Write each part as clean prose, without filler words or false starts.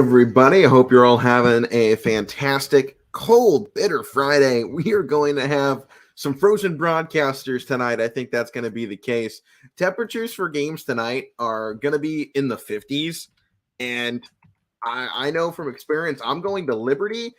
everybody. I hope you're all having a fantastic, cold, bitter Friday. We are going to have some frozen broadcasters tonight. I think that's going to be the case. Temperatures for games tonight are going to be in the 50s. And I know from experience, I'm going to Liberty.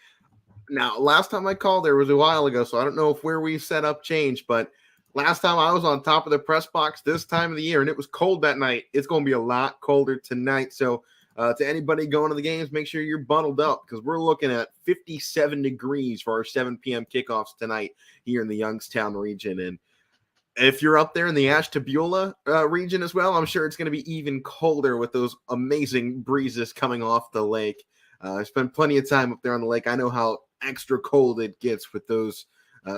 Now, last time I called there was a while ago, so I don't know if where we set up changed, but last time I was on top of the press box this time of the year, and it was cold that night. It's going to be a lot colder tonight. So to anybody going to the games, make sure you're bundled up because we're looking at 57 degrees for our 7 p.m. kickoffs tonight here in the Youngstown region. And if you're up there in the Ashtabula region as well, I'm sure it's going to be even colder with those amazing breezes coming off the lake. I spent plenty of time up there on the lake. I know how extra cold it gets with those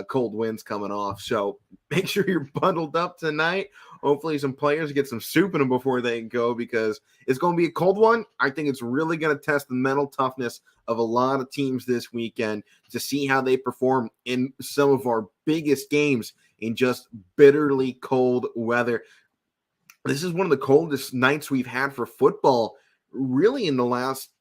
cold winds coming off. So make sure you're bundled up tonight. Hopefully some players get some soup in them before they go because it's going to be a cold one. I think it's really going to test the mental toughness of a lot of teams this weekend to see how they perform in some of our biggest games in just bitterly cold weather. This is one of the coldest nights we've had for football really in the last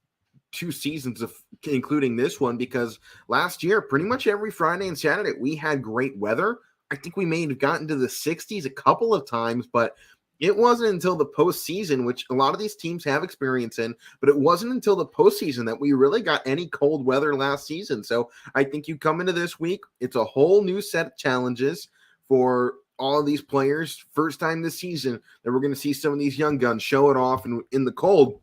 2 seasons, of including this one, because last year, pretty much every Friday and Saturday, we had great weather. I think we may have gotten to the 60s a couple of times, but it wasn't until the postseason, which a lot of these teams have experience in, but it wasn't until the postseason that we really got any cold weather last season. So I think you come into this week, it's a whole new set of challenges for all of these players. First time this season that we're going to see some of these young guns show it off in the cold.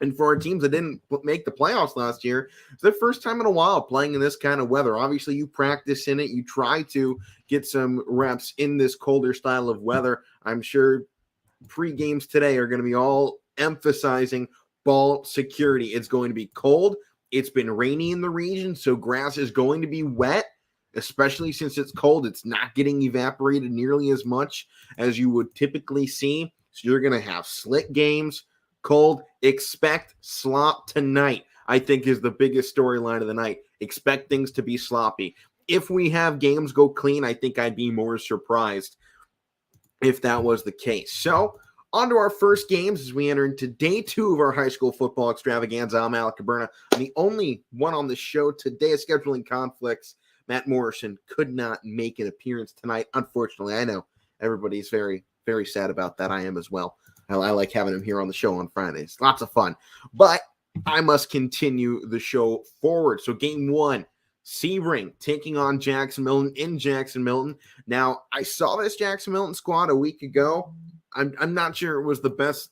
And for our teams that didn't make the playoffs last year, it's their first time in a while playing in this kind of weather. Obviously, you practice in it. You try to get some reps in this colder style of weather. I'm sure pre-games today are going to be all emphasizing ball security. It's going to be cold. It's been rainy in the region, so grass is going to be wet, especially since it's cold. It's not getting evaporated nearly as much as you would typically see. So you're going to have slick games. Cold, expect slop tonight, I think is the biggest storyline of the night. Expect things to be sloppy. If we have games go clean, I think I'd be more surprised if that was the case. So, on to our first games as we enter into day 2 of our high school football extravaganza. I'm Alec Caberna. I'm the only one on the show today. Scheduling conflicts. Matt Morrison could not make an appearance tonight, unfortunately. I know everybody's very, very sad about that. I am as well. I like having him here on the show on Fridays. Lots of fun. But I must continue the show forward. So game 1, Sebring taking on Jackson Milton in Jackson Milton. Now, I saw this Jackson Milton squad a week ago. I'm not sure it was the best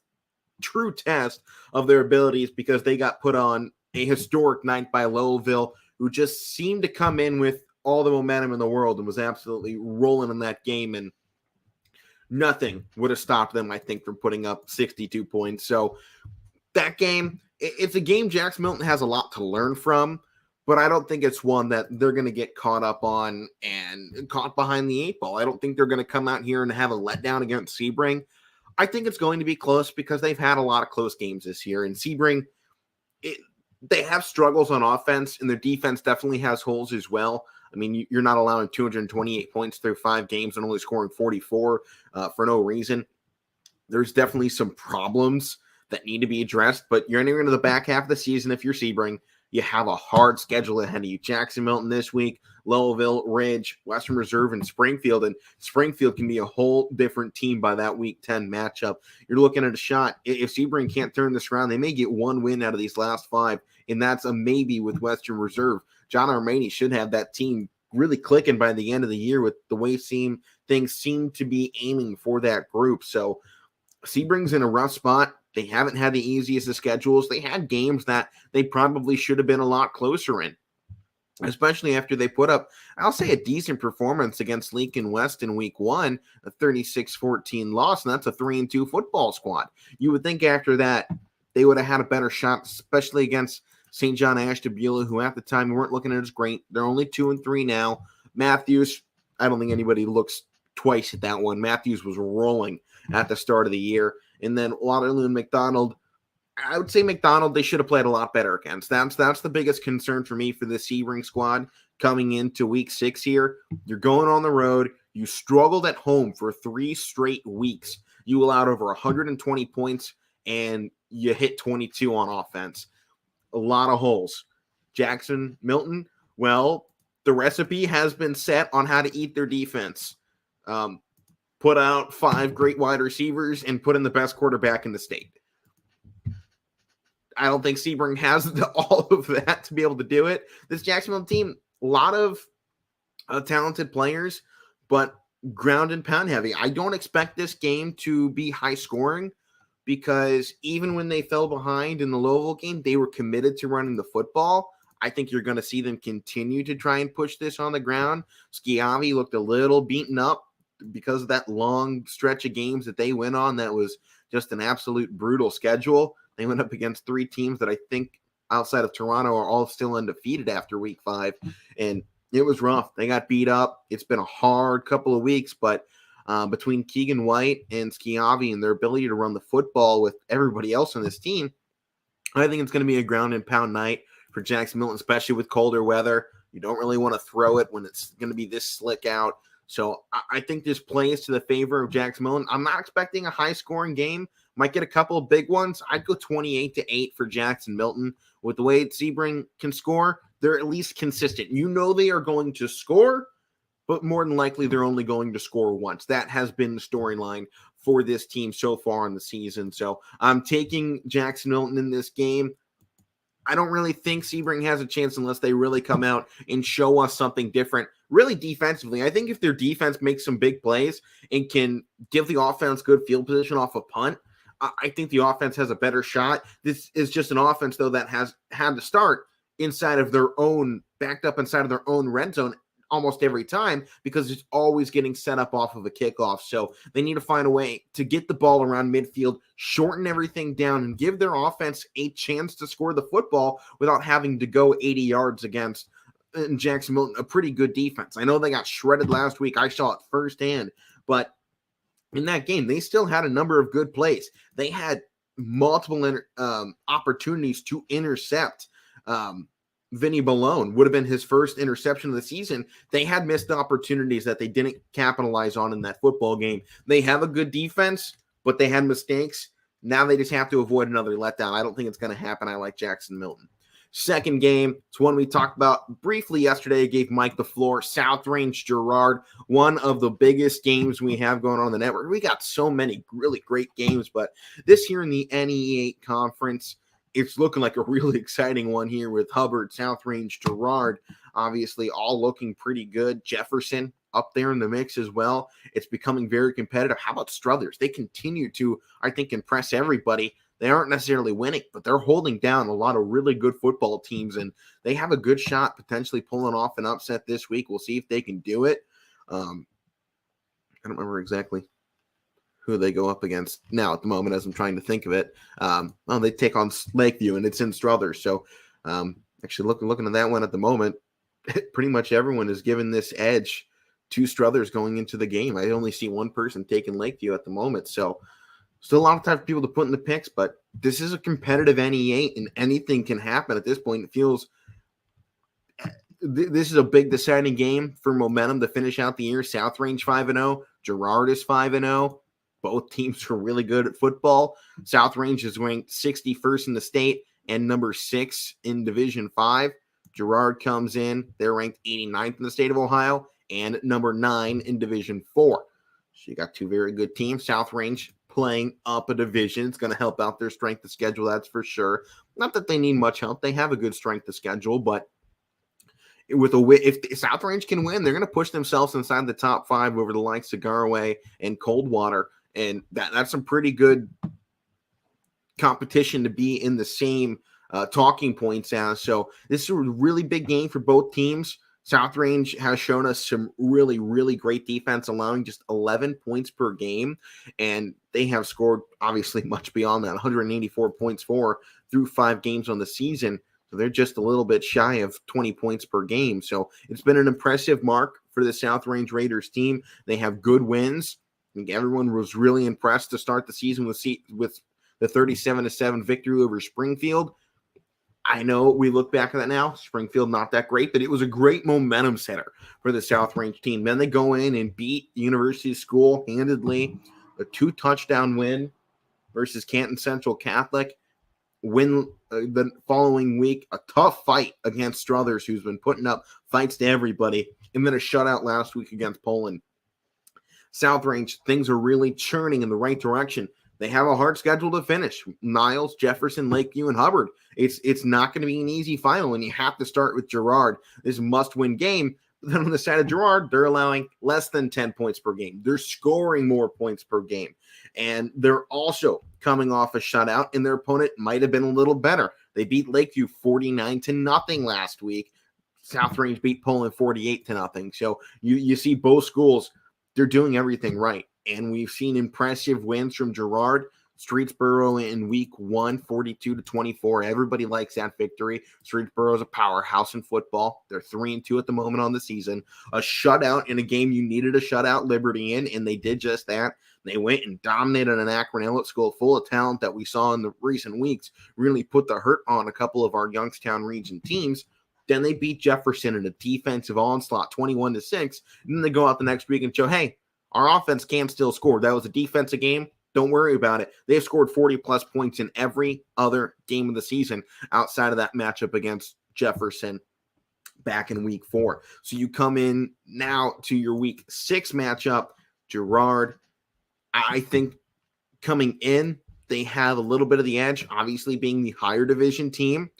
true test of their abilities because they got put on a historic night by Lowellville, who just seemed to come in with all the momentum in the world and was absolutely rolling in that game, and nothing would have stopped them, I think, from putting up 62 points. So that game, it's a game Jackson Milton has a lot to learn from, but I don't think it's one that they're going to get caught up on and caught behind the 8 ball. I don't think they're going to come out here and have a letdown against Sebring. I think it's going to be close because they've had a lot of close games this year. And Sebring, they have struggles on offense, and their defense definitely has holes as well. I mean, you're not allowing 228 points through 5 games and only scoring 44 for no reason. There's definitely some problems that need to be addressed, but you're entering into the back half of the season if you're Sebring. You have a hard schedule ahead of you. Jackson Milton this week, Lowellville, Ridge, Western Reserve, and Springfield. And Springfield can be a whole different team by that Week 10 matchup. You're looking at a shot. If Sebring can't turn this around, they may get 1 win out of these last 5, and that's a maybe with Western Reserve. John Armani should have that team really clicking by the end of the year with the way things seem to be aiming for that group. So Sebring's in a rough spot. They haven't had the easiest of schedules. They had games that they probably should have been a lot closer in, especially after they put up, I'll say, a decent performance against Lincoln West in week 1, a 36-14 loss, and that's a 3-2 football squad. You would think after that they would have had a better shot, especially against St. John Ashtabula, who at the time weren't looking at as great. They're only 2-3 now. Matthews, I don't think anybody looks twice at that one. Matthews was rolling at the start of the year. And then Waterloo and McDonald, I would say McDonald, they should have played a lot better against. That's the biggest concern for me for the Sebring squad coming into week 6 here. You're going on the road. You struggled at home for 3 straight weeks. You allowed over 120 points, and you hit 22 on offense. a lot of holes. Jackson, Milton, well, the recipe has been set on how to eat their defense. Put out 5 great wide receivers and put in the best quarterback in the state. I don't think Sebring has all of that to be able to do it. This Jacksonville team, a lot of talented players, but ground and pound heavy. I don't expect this game to be high scoring because even when they fell behind in the Louisville game, they were committed to running the football. I think you're going to see them continue to try and push this on the ground. Schiavi looked a little beaten up because of that long stretch of games that they went on. That was just an absolute brutal schedule. They went up against 3 teams that I think outside of Toronto are all still undefeated after week 5. And it was rough. They got beat up. It's been a hard couple of weeks, but between Keegan White and Schiavi and their ability to run the football with everybody else on this team, I think it's going to be a ground and pound night for Jackson Milton, especially with colder weather. You don't really want to throw it when it's going to be this slick out. So I think this plays to the favor of Jackson Milton. I'm not expecting a high-scoring game. Might get a couple of big ones. I'd go 28-8 for Jackson Milton. With the way Sebring can score, they're at least consistent. You know they are going to score, but more than likely they're only going to score once. That has been the storyline for this team so far in the season. So I'm taking Jackson Milton in this game. I don't really think Sebring has a chance unless they really come out and show us something different, really defensively. I think if their defense makes some big plays and can give the offense good field position off a punt, I think the offense has a better shot. This is just an offense, though, that has had to start inside of their own, backed up inside of their own red zone almost every time because it's always getting set up off of a kickoff. So they need to find a way to get the ball around midfield, shorten everything down, and give their offense a chance to score the football without having to go 80 yards against Jackson Milton, a pretty good defense. I know they got shredded last week. I saw it firsthand, but in that game, they still had a number of good plays. They had multiple opportunities to intercept. Vinny Ballone would have been his first interception of the season. They had missed opportunities that they didn't capitalize on in that football game. They have a good defense, but they had mistakes. Now they just have to avoid another letdown. I don't think it's going to happen. I like Jackson Milton. Second game, it's one we talked about briefly yesterday. Gave Mike the floor. South Range Girard, one of the biggest games we have going on the network. We got so many really great games, but this here in the NE8 conference, it's looking like a really exciting one here with Hubbard, South Range, Girard, obviously all looking pretty good. Jefferson up there in the mix as well. It's becoming very competitive. How about Struthers? They continue to, I think, impress everybody. They aren't necessarily winning, but they're holding down a lot of really good football teams, and they have a good shot potentially pulling off an upset this week. We'll see if they can do it. I don't remember exactly who they go up against now at the moment as I'm trying to think of it. They take on Lakeview, and it's in Struthers. So actually looking at that one at the moment, pretty much everyone is given this edge to Struthers going into the game. I only see one person taking Lakeview at the moment. So still a lot of time for people to put in the picks, but this is a competitive NE8, and anything can happen at this point. It feels this is a big deciding game for momentum to finish out the year. South Range 5-0, Girard is 5-0. Both teams are really good at football. South Range is ranked 61st in the state and number 6 in Division 5. Girard comes in. They're ranked 89th in the state of Ohio and number 9 in Division 4. So you got two very good teams. South Range playing up a division. It's going to help out their strength of schedule, that's for sure. Not that they need much help. They have a good strength of schedule, but if South Range can win, they're going to push themselves inside the top 5 over the likes of Garway and Coldwater. And that's some pretty good competition to be in the same talking points as. So this is a really big game for both teams. South Range has shown us some really, really great defense, allowing just 11 points per game. And they have scored, obviously, much beyond that, 184 points through 5 games on the season. So they're just a little bit shy of 20 points per game. So it's been an impressive mark for the South Range Raiders team. They have good wins. I think everyone was really impressed to start the season with the 37-7 victory over Springfield. I know we look back at that now. Springfield not that great, but it was a great momentum setter for the South Range team. Then they go in and beat University School handedly, a 2-touchdown win versus Canton Central Catholic. win the following week, a tough fight against Struthers, who's been putting up fights to everybody, and then a shutout last week against Poland. South Range, things are really churning in the right direction. They have a hard schedule to finish. Niles, Jefferson, Lakeview, and Hubbard. It's not going to be an easy final, and you have to start with Girard. This must-win game. But then on the side of Girard, they're allowing less than 10 points per game. They're scoring more points per game. And they're also coming off a shutout, and their opponent might have been a little better. They beat Lakeview 49-0 last week. South Range beat Poland 48-0. So you see both schools, they're doing everything right. And we've seen impressive wins from Girard, Streetsboro in week 1, 42-24. Everybody likes that victory. Streetsboro is a powerhouse in football. They're 3-2 at the moment on the season. A shutout in a game you needed a shutout Liberty in, and they did just that. They went and dominated an Akron Elliott school full of talent that we saw in the recent weeks, really put the hurt on a couple of our Youngstown region teams. Then they beat Jefferson in a defensive onslaught, 21-6. And then they go out the next week and show, hey, our offense can still score. That was a defensive game. Don't worry about it. They've scored 40-plus points in every other game of the season outside of that matchup against Jefferson back in week 4. So you come in now to your week 6 matchup, Girard. I think coming in, they have a little bit of the edge, obviously being the higher division team.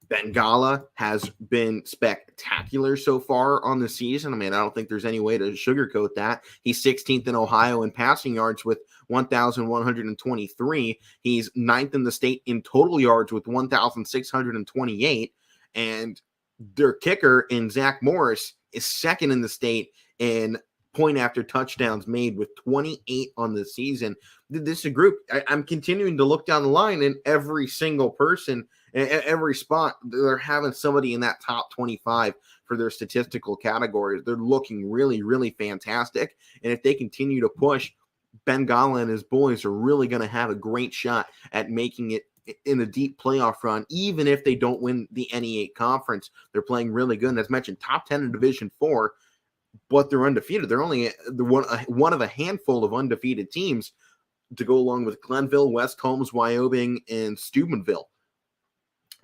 Bengala has been spectacular so far on the season. I mean, I don't think there's any way to sugarcoat that. He's 16th in Ohio in passing yards with 1,123. He's 9th in the state in total yards with 1,628. And their kicker in Zach Morris is 2nd in the state in point after touchdowns made with 28 on the season. This is a group. I'm continuing to look down the line, and every single person, every spot, they're having somebody in that top 25 for their statistical categories. They're looking really, really fantastic. And if they continue to push, Bengala and his boys are really going to have a great shot at making it in a deep playoff run, even if they don't win the NE8 conference. They're playing really good. And as mentioned, top 10 in Division 4, but they're undefeated. They're only one of a handful of undefeated teams to go along with Glenville, West Holmes, Wyoming, and Steubenville.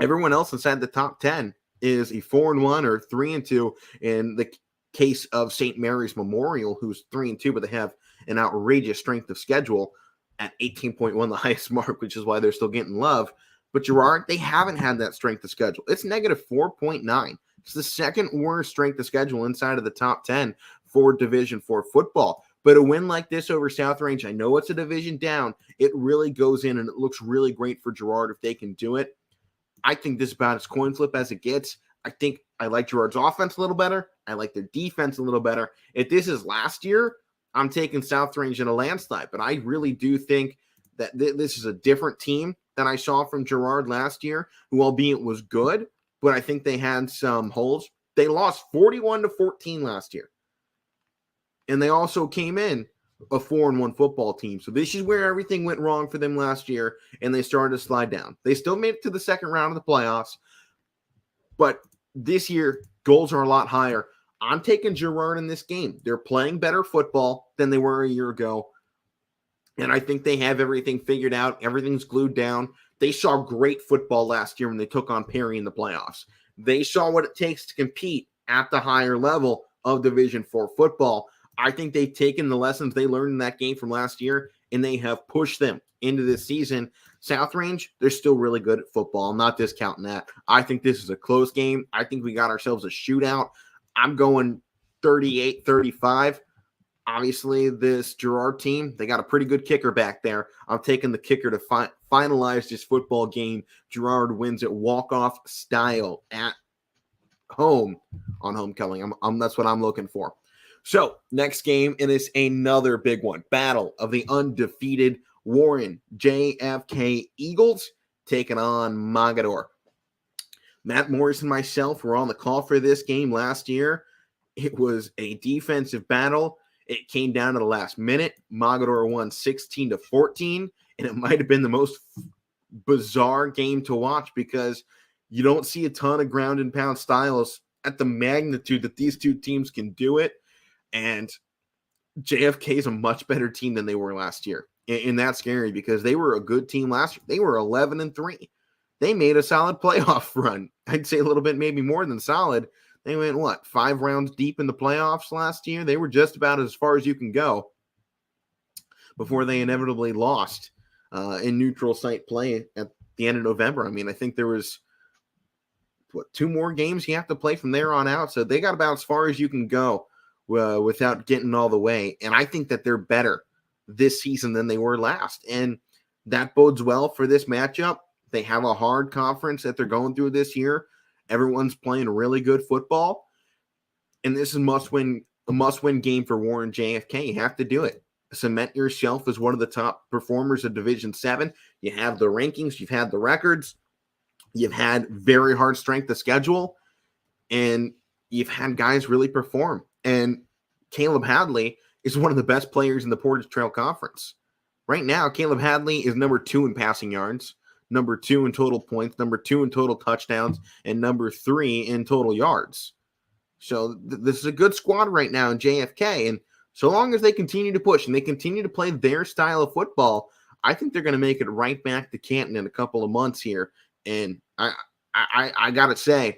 Everyone else inside the top 10 is a 4-1 or 3-2 in the case of St. Mary's Memorial, who's 3-2, but they have an outrageous strength of schedule at 18.1, the highest mark, which is why they're still getting love. But Girard, they haven't had that strength of schedule. It's negative 4.9. It's the second worst strength of schedule inside of the top 10 for Division 4 football. But a win like this over South Range, I know it's a division down. It really goes in, and it looks really great for Girard if they can do it. I think this is about as coin flip as it gets. I think I like Girard's offense a little better. I like their defense a little better. If this is last year, I'm taking South Range in a landslide. But I really do think that this is a different team than I saw from Girard last year, who albeit was good, but I think they had some holes. They lost 41-14 last year. And they also came in a 4-1 football team. So this is where everything went wrong for them last year, and they started to slide down. They still made it to the second round of the playoffs, but this year, goals are a lot higher. I'm taking Girard in this game. They're playing better football than they were a year ago, and I think they have everything figured out. Everything's glued down. They saw great football last year when they took on Perry in the playoffs. They saw what it takes to compete at the higher level of Division 4 football. I think they've taken the lessons they learned in that game from last year, and they have pushed them into this season. South Range, they're still really good at football. I'm not discounting that. I think this is a close game. I think we got ourselves a shootout. I'm going 38-35. Obviously, this Girard team, they got a pretty good kicker back there. I'm taking the kicker to finalize this football game. Girard wins it walk-off style at home on homecoming. That's what I'm looking for. So, next game, and it's another big one. Battle of the undefeated Warren JFK Eagles taking on Mogador. Matt Morris and myself were on the call for this game last year. It was a defensive battle. It came down to the last minute. Mogador won 16-14, and it might have been the most bizarre game to watch because you don't see a ton of ground and pound styles at the magnitude that these two teams can do it. And JFK is a much better team than they were last year. And that's scary because they were a good team last year. They were 11-3. they made a solid playoff run. I'd say a little bit, maybe more than solid. They went, 5 rounds deep in the playoffs last year? They were just about as far as you can go before they inevitably lost in neutral site play at the end of November. I mean, I think there was, 2 more games you have to play from there on out. So they got about as far as you can go without getting all the way. And I think that they're better this season than they were last. And that bodes well for this matchup. They have a hard conference that they're going through this year. Everyone's playing really good football. And this is a must-win game for Warren JFK. You have to do it. Cement yourself as one of the top performers of Division 7. You have the rankings. You've had the records. You've had very hard strength of schedule. And you've had guys really perform. And Caleb Hadley is one of the best players in the Portage Trail Conference. Right now, Caleb Hadley is number 2 in passing yards, number 2 in total points, number 2 in total touchdowns, and number 3 in total yards. So this is a good squad right now in JFK. And so long as they continue to push and they continue to play their style of football, I think they're going to make it right back to Canton in a couple of months here. And I got to say,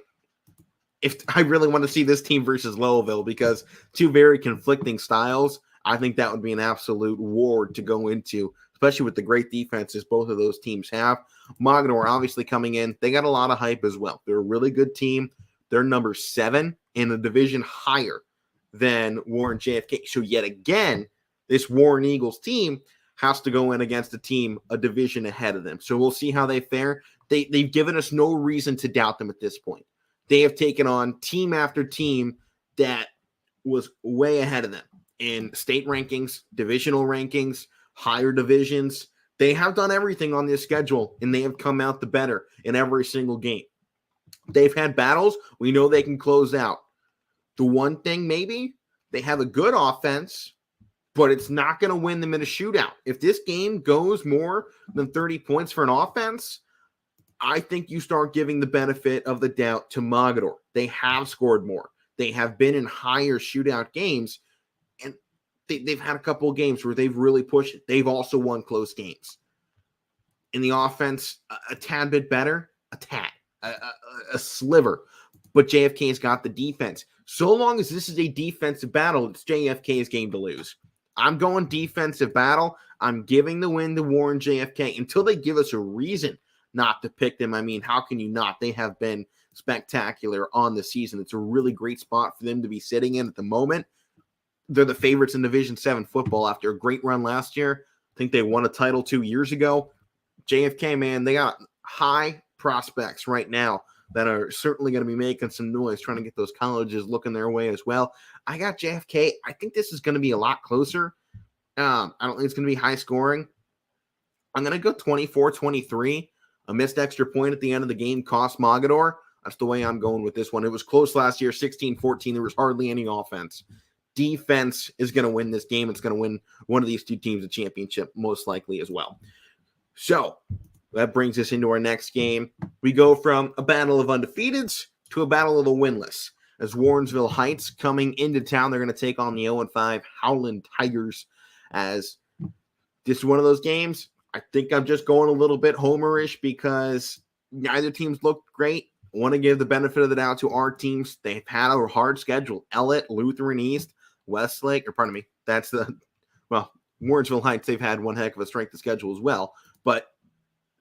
if I really want to see this team versus Lowellville, because 2 very conflicting styles, I think that would be an absolute war to go into, especially with the great defenses both of those teams have. Mogador obviously coming in. They got a lot of hype as well. They're a really good team. They're number 7 in a division higher than Warren JFK. So yet again, this Warren Eagles team has to go in against a team a division ahead of them. So we'll see how they fare. They've given us no reason to doubt them at this point. They have taken on team after team that was way ahead of them in state rankings, divisional rankings, higher divisions. They have done everything on this schedule, and they have come out the better in every single game. They've had battles we know they can close out. The one thing, maybe, they have a good offense, but it's not going to win them in a shootout. If this game goes more than 30 points for an offense, I think you start giving the benefit of the doubt to Mogador. They have scored more. They have been in higher shootout games, and they've had a couple of games where they've really pushed it. They've also won close games. In the offense, a tad bit better, a sliver. But JFK's got the defense. So long as this is a defensive battle, it's JFK's game to lose. I'm going defensive battle. I'm giving the win to Warren JFK until they give us a reason not to pick them. I mean, how can you not? They have been spectacular on the season. It's a really great spot for them to be sitting in at the moment. They're the favorites in Division 7 football after a great run last year. I think they won a title 2 years ago. JFK, man, they got high prospects right now that are certainly going to be making some noise, trying to get those colleges looking their way as well. I got JFK. I think this is going to be a lot closer. I don't think it's going to be high scoring. I'm going to go 24-23. A missed extra point at the end of the game cost Mogador. That's the way I'm going with this one. It was close last year, 16-14. There was hardly any offense. Defense is going to win this game. It's going to win one of these 2 teams a championship, most likely as well. So that brings us into our next game. We go from a battle of undefeateds to a battle of the winless. As Warrensville Heights coming into town, they're going to take on the 0-5 Howland Tigers. As this is one of those games, I think I'm just going a little bit homerish because neither teams looked great. I want to give the benefit of the doubt to our teams. They've had a hard schedule. Ellett, Lutheran East, Westlake, Warrensville Heights, they've had one heck of a strength of schedule as well. But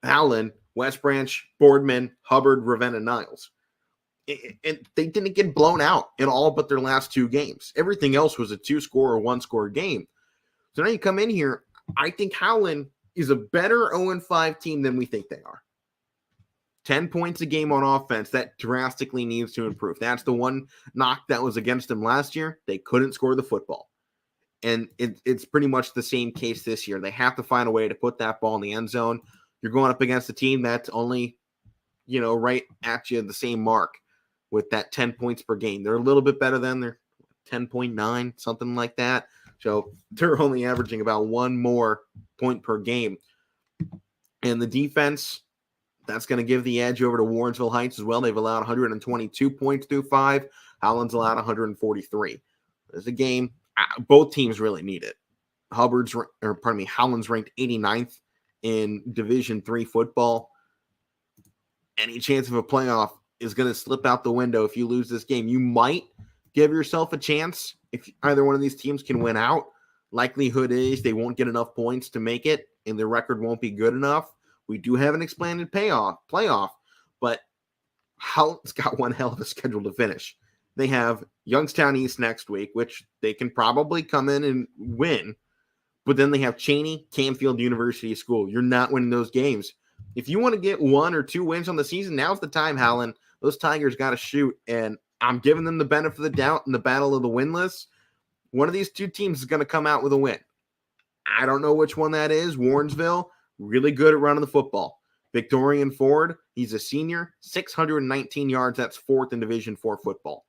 Howland, West Branch, Boardman, Hubbard, Ravenna, Niles. And they didn't get blown out in all but their last 2 games. Everything else was a 2-score or 1-score game. So now you come in here, I think Howland is a better 0-5 team than we think they are. 10 points a game on offense, that drastically needs to improve. That's the one knock that was against them last year. They couldn't score the football. And it's pretty much the same case this year. They have to find a way to put that ball in the end zone. You're going up against a team that's only, right at you the same mark with that 10 points per game. They're a little bit better than they're 10.9, something like that. So they're only averaging about 1 more point per game. And the defense, that's going to give the edge over to Warrensville Heights as well. They've allowed 122 points through 5. Howland's allowed 143. There's a game. Both teams really need it. Howland's ranked 89th in Division 3 football. any chance of a playoff is going to slip out the window if you lose this game. You might give yourself a chance if either one of these teams can win out. Likelihood is they won't get enough points to make it, and their record won't be good enough. We do have an expanded playoff, but Holland's got one hell of a schedule to finish. They have Youngstown East next week, which they can probably come in and win. But then they have Cheney, Canfield University School. You're not winning those games. If you want to get 1 or 2 wins on the season, now's the time, Howland. Those Tigers got to shoot, and I'm giving them the benefit of the doubt in the battle of the winless. One of these two teams is going to come out with a win. I don't know which one that is. Warrensville, really good at running the football. Victorian Ford, he's a senior, 619 yards. That's 4th in Division IV football.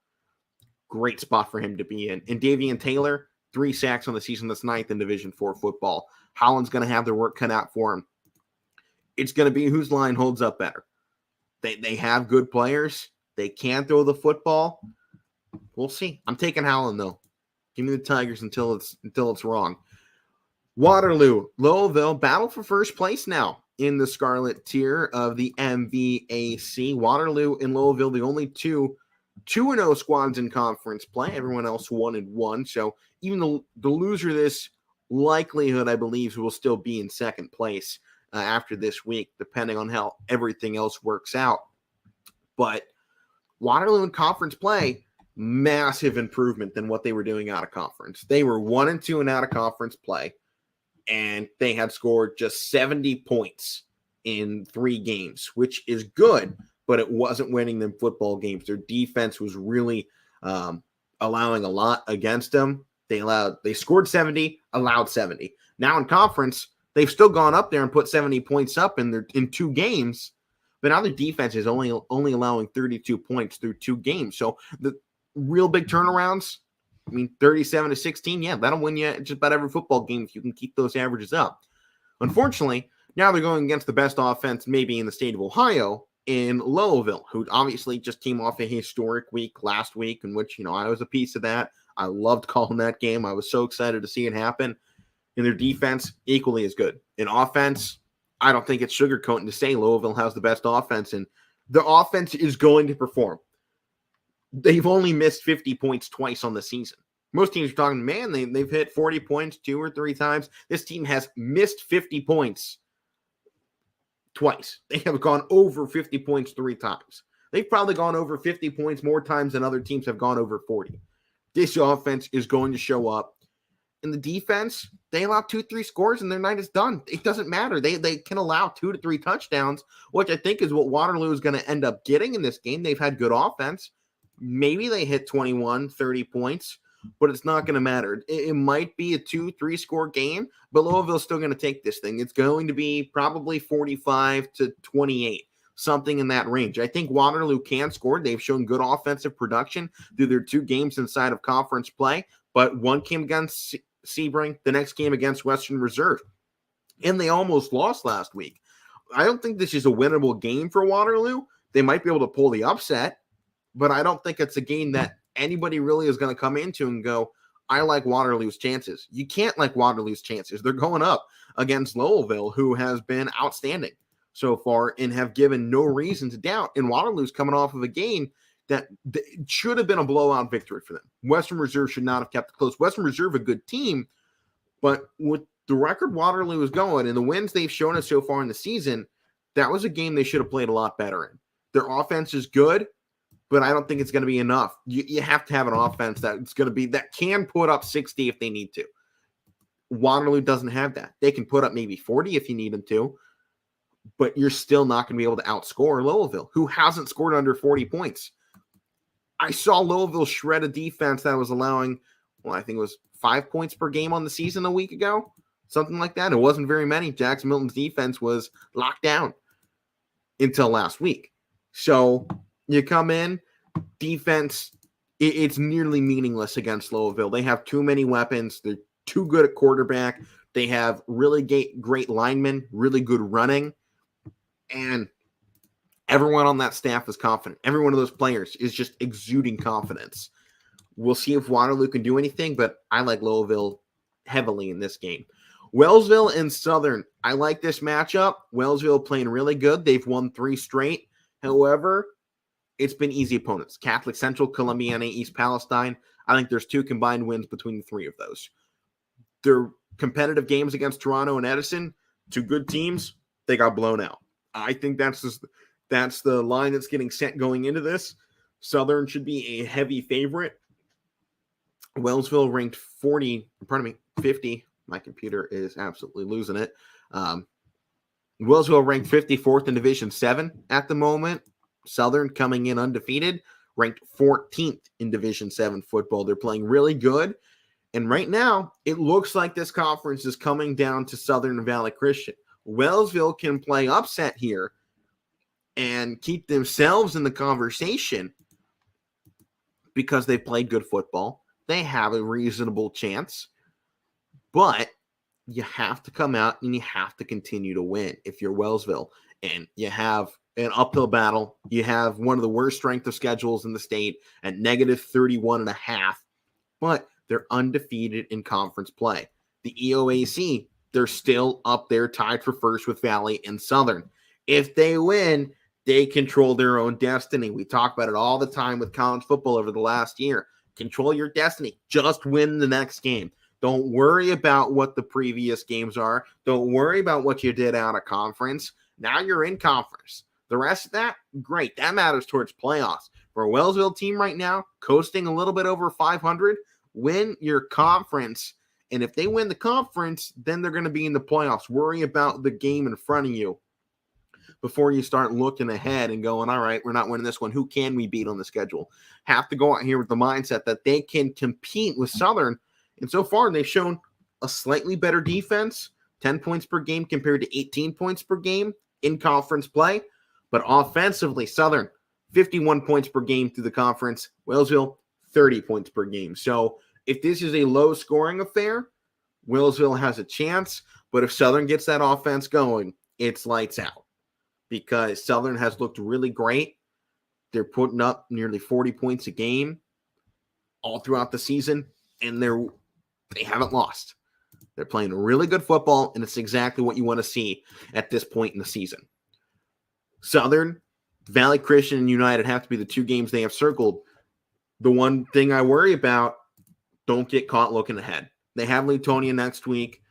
Great spot for him to be in. And Davian Taylor, 3 sacks on the season. That's 9th in Division IV football. Holland's going to have their work cut out for him. It's going to be whose line holds up better. They have good players. They can throw the football. We'll see. I'm taking Howland, though. Give me the Tigers until it's wrong. Waterloo, Lowellville, battle for first place now in the Scarlet tier of the MVAC. Waterloo and Lowellville, the only 2-0 squads in conference play. Everyone else 1-1. So even the loser of this likelihood, I believe, will still be in second place after this week, depending on how everything else works out. But Waterloo in conference play, massive improvement than what they were doing out of conference. They were 1-2 in out of conference play, and they had scored just 70 points in 3 games, which is good, but it wasn't winning them football games. Their defense was really allowing a lot against them. They scored 70, allowed 70. Now in conference, they've still gone up there and put 70 points up in 2 games, but now their defense is only allowing 32 points through 2 games. So the real big turnarounds, 37-16, yeah, that'll win you just about every football game if you can keep those averages up. Unfortunately, now they're going against the best offense maybe in the state of Ohio in Lowellville, who obviously just came off a historic week last week, in which, I was a piece of that. I loved calling that game. I was so excited to see it happen. And their defense, equally as good. In offense, I don't think it's sugarcoating to say Lowellville has the best offense, and the offense is going to perform. They've only missed 50 points twice on the season. Most teams are talking, man, they've hit 40 points 2 or 3 times. This team has missed 50 points twice. They have gone over 50 points 3 times. They've probably gone over 50 points more times than other teams have gone over 40. This offense is going to show up. In the defense, they allow 2-3 scores and their night is done. It doesn't matter. They can allow 2 to 3 touchdowns, which I think is what Waterloo is going to end up getting in this game. They've had good offense. Maybe they hit 21, 30 points, but it's not going to matter. It might be a 2-3 score game, but Lowellville's still going to take this thing. It's going to be probably 45-28, something in that range. I think Waterloo can score. They've shown good offensive production through their 2 games inside of conference play, but one came against Sebring, the next game against Western Reserve, and they almost lost last week. I don't think this is a winnable game for Waterloo. They might be able to pull the upset, but I don't think it's a game that anybody really is going to come into and go, I like Waterloo's chances. You can't like Waterloo's chances. They're going up against Lowellville, who has been outstanding so far and have given no reason to doubt. And Waterloo's coming off of a game that should have been a blowout victory for them. Western Reserve should not have kept it close. Western Reserve, a good team, but with the record Waterloo is going and the wins they've shown us so far in the season, that was a game they should have played a lot better in. Their offense is good, but I don't think it's going to be enough. You have to have an offense that can put up 60 if they need to. Waterloo doesn't have that. They can put up maybe 40 if you need them to, but you're still not going to be able to outscore Lowellville, who hasn't scored under 40 points. I saw Lowellville shred a defense that was allowing, I think it was 5 points per game on the season a week ago, something like that. It wasn't very many. Jackson Milton's defense was locked down until last week. So you come in, defense, it's nearly meaningless against Lowellville. They have too many weapons. They're too good at quarterback. They have really great linemen, really good running, and everyone on that staff is confident. Every one of those players is just exuding confidence. We'll see if Waterloo can do anything, but I like Lowellville heavily in this game. Wellsville and Southern. I like this matchup. Wellsville playing really good. They've won 3 straight. However, it's been easy opponents. Catholic Central, Columbiana, East Palestine. I think there's 2 combined wins between the 3 of those. Their competitive games against Toronto and Edison, 2 good teams, they got blown out. I think that's the line that's getting set going into this. Southern should be a heavy favorite. Wellsville ranked 50. My computer is absolutely losing it. Wellsville ranked 54th in Division 7 at the moment. Southern coming in undefeated, ranked 14th in Division 7 football. They're playing really good. And right now, it looks like this conference is coming down to Southern and Valley Christian. Wellsville can play upset here and keep themselves in the conversation because they played good football. They have a reasonable chance. But you have to come out and you have to continue to win if you're Wellsville. And you have an uphill battle. You have one of the worst strength of schedules in the state at negative 31.5. But they're undefeated in conference play. The EOAC, they're still up there tied for first with Valley and Southern. If they win, they control their own destiny. We talk about it all the time with college football over the last year. Control your destiny. Just win the next game. Don't worry about what the previous games are. Don't worry about what you did out of conference. Now you're in conference. The rest of that, great. That matters towards playoffs. For a Wellsville team right now, coasting a little bit over 500, win your conference. And if they win the conference, then they're going to be in the playoffs. Worry about the game in front of you before you start looking ahead and going, all right, we're not winning this one. Who can we beat on the schedule? Have to go out here with the mindset that they can compete with Southern. And so far, they've shown a slightly better defense, 10 points per game compared to 18 points per game in conference play. But offensively, Southern, 51 points per game through the conference. Wellsville, 30 points per game. So if this is a low-scoring affair, Wellsville has a chance. But if Southern gets that offense going, it's lights out. Because Southern has looked really great. They're putting up nearly 40 points a game all throughout the season, and they haven't lost. They're playing really good football, and it's exactly what you want to see at this point in the season. Southern, Valley Christian, and United have to be the 2 games they have circled. The one thing I worry about, don't get caught looking ahead. They have Latonia next week.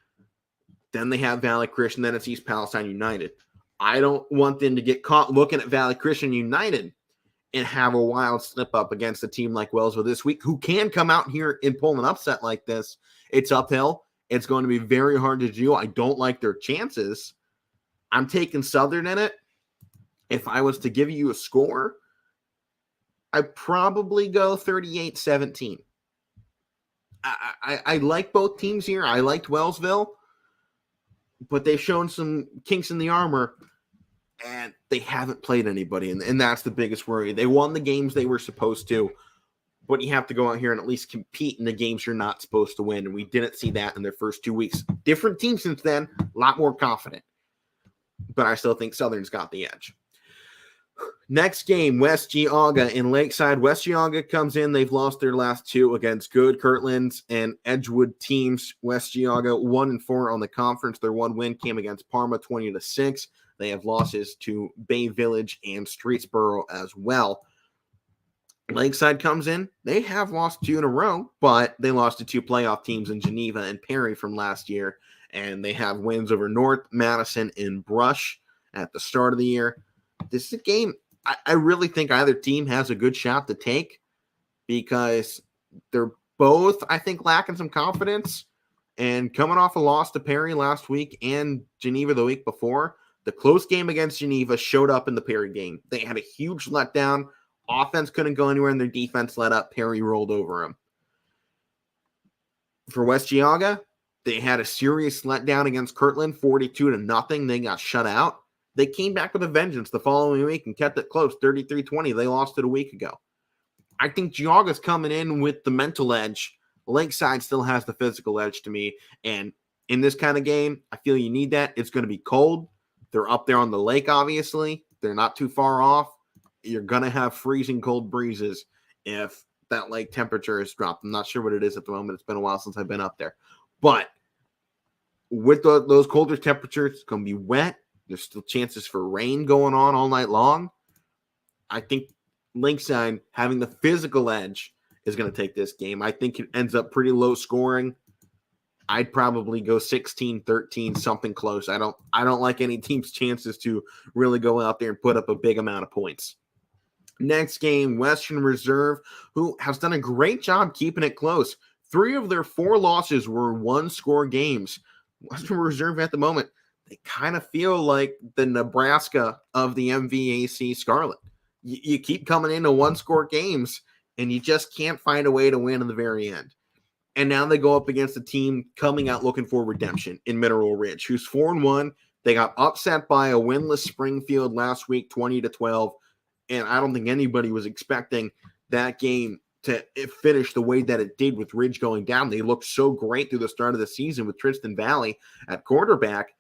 Then they have Valley Christian. Then it's East Palestine United. I don't want them to get caught looking at Valley Christian United and have a wild slip up against a team like Wellsville this week who can come out here and pull an upset like this. It's uphill. It's going to be very hard to do. I don't like their chances. I'm taking Southern in it. If I was to give you a score, I'd probably go 38-17. I like both teams here. I liked Wellsville, but they've shown some kinks in the armor, and they haven't played anybody, and that's the biggest worry. They won the games they were supposed to, but you have to go out here and at least compete in the games you're not supposed to win, and we didn't see that in their first 2 weeks. Different team since then, a lot more confident, but I still think Southern's got the edge. Next game, West Geauga in Lakeside. West Geauga comes in. They've lost their last 2 against good Kirtland's and Edgewood teams. West Geauga 1-4 on the conference. Their 1 win came against Parma 20-6. They have losses to Bay Village and Streetsboro as well. Lakeside comes in. They have lost 2 in a row, but they lost to 2 playoff teams in Geneva and Perry from last year. And they have wins over North, Madison, and Brush at the start of the year. This is a game I really think either team has a good shot to take because they're both, I think, lacking some confidence. And coming off a loss to Perry last week and Geneva the week before, the close game against Geneva showed up in the Perry game. They had a huge letdown. Offense couldn't go anywhere, and their defense let up. Perry rolled over them. For West Geauga, they had a serious letdown against Kirtland, 42-0. They got shut out. They came back with a vengeance the following week and kept it close, 33-20. They lost it a week ago. I think Geauga's coming in with the mental edge. Lakeside still has the physical edge to me. And in this kind of game, I feel you need that. It's going to be cold. They're up there on the lake, obviously. They're not too far off. You're going to have freezing cold breezes if that lake temperature is dropped. I'm not sure what it is at the moment. It's been a while since I've been up there. But with those colder temperatures, it's going to be wet. There's still chances for rain going on all night long. I think Lakeside having the physical edge is going to take this game. I think it ends up pretty low scoring. I'd probably go 16-13, something close. I don't like any team's chances to really go out there and put up a big amount of points. Next game, Western Reserve, who has done a great job keeping it close. 3 of their 4 losses were one-score games. Western Reserve at the moment, they kind of feel like the Nebraska of the MVAC Scarlet. You keep coming into one-score games, and you just can't find a way to win in the very end. And now they go up against a team coming out looking for redemption in Mineral Ridge, who's 4-1. They got upset by a winless Springfield last week, 20-12. And I don't think anybody was expecting that game to finish the way that it did with Ridge going down. They looked so great through the start of the season with Tristan Valley at quarterback.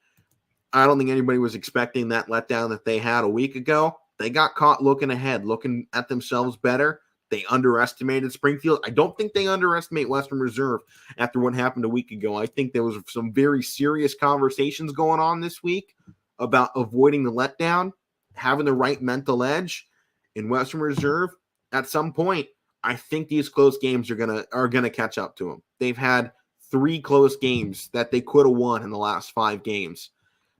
I don't think anybody was expecting that letdown that they had a week ago. They got caught looking ahead, looking at themselves better. They underestimated Springfield. I don't think they underestimate Western Reserve after what happened a week ago. I think there was some very serious conversations going on this week about avoiding the letdown, having the right mental edge. In Western Reserve, at some point, I think these close games are gonna catch up to them. They've had 3 close games that they could have won in the last 5 games.